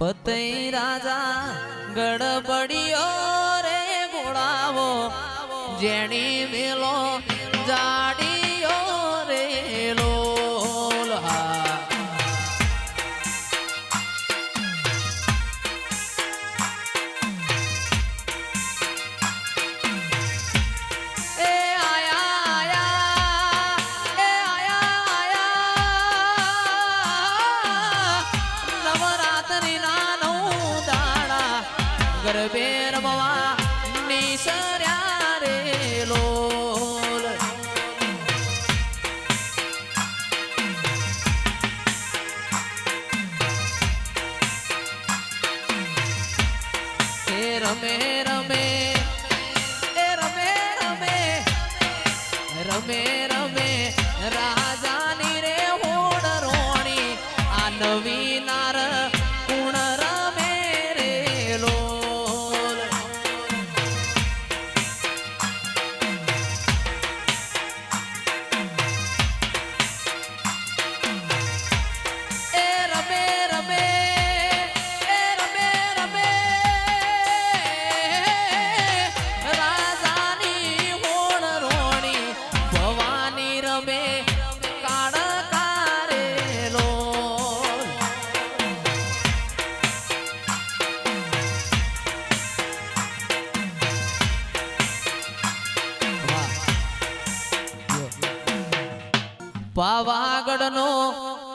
પતઈ રાજા ગડબડીઓ રે ગોળાવો જેણી મેલો જાડીઓ રે લોલ ગરબે રમવા નિસર્યા રે લોલ એ રમે રમે એ રમે રમે રમે રમે રાજાની રે હોડ રોણી આ નવી નાર કુણ રમે રે લોલ પાવાગઢનો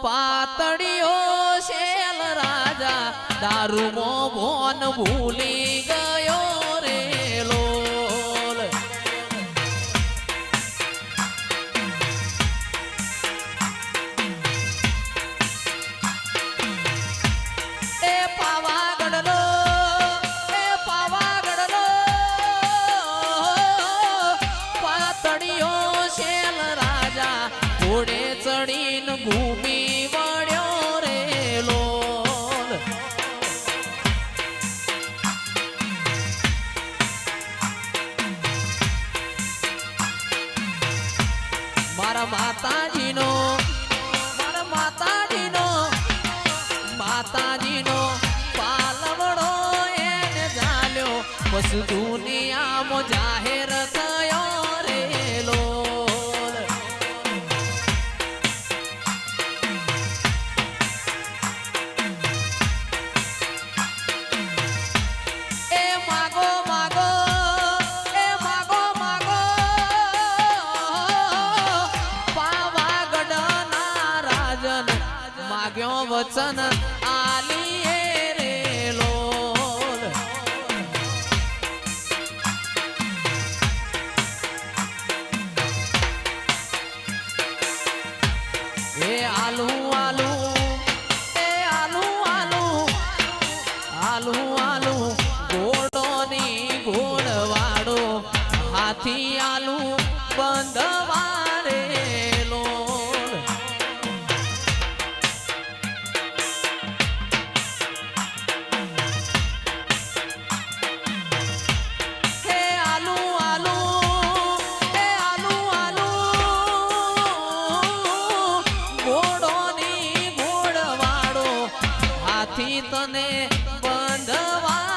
પાતળિયો શેલ રાજા દારૂમો ભોન ભૂલી ગયો રે લોલ એ પાવાગઢનો પાતળિયો શેલ રાજા ઘોડે ચડીને ભૂમિ વળ્યો રે લોલ મારા માતાજીનો પાલવડો એને ચાલ્યો બસ દુનિયામાં જાહેર થયો રે લોલ માગ્યો વચન આલીએ રે લોલ એ આલુ આલુ એ આલુ આલુ આલુ આલુ ઘોડોની ઘોડવાડો હાથી આલુ બંધવારે લોલ તને બંધવા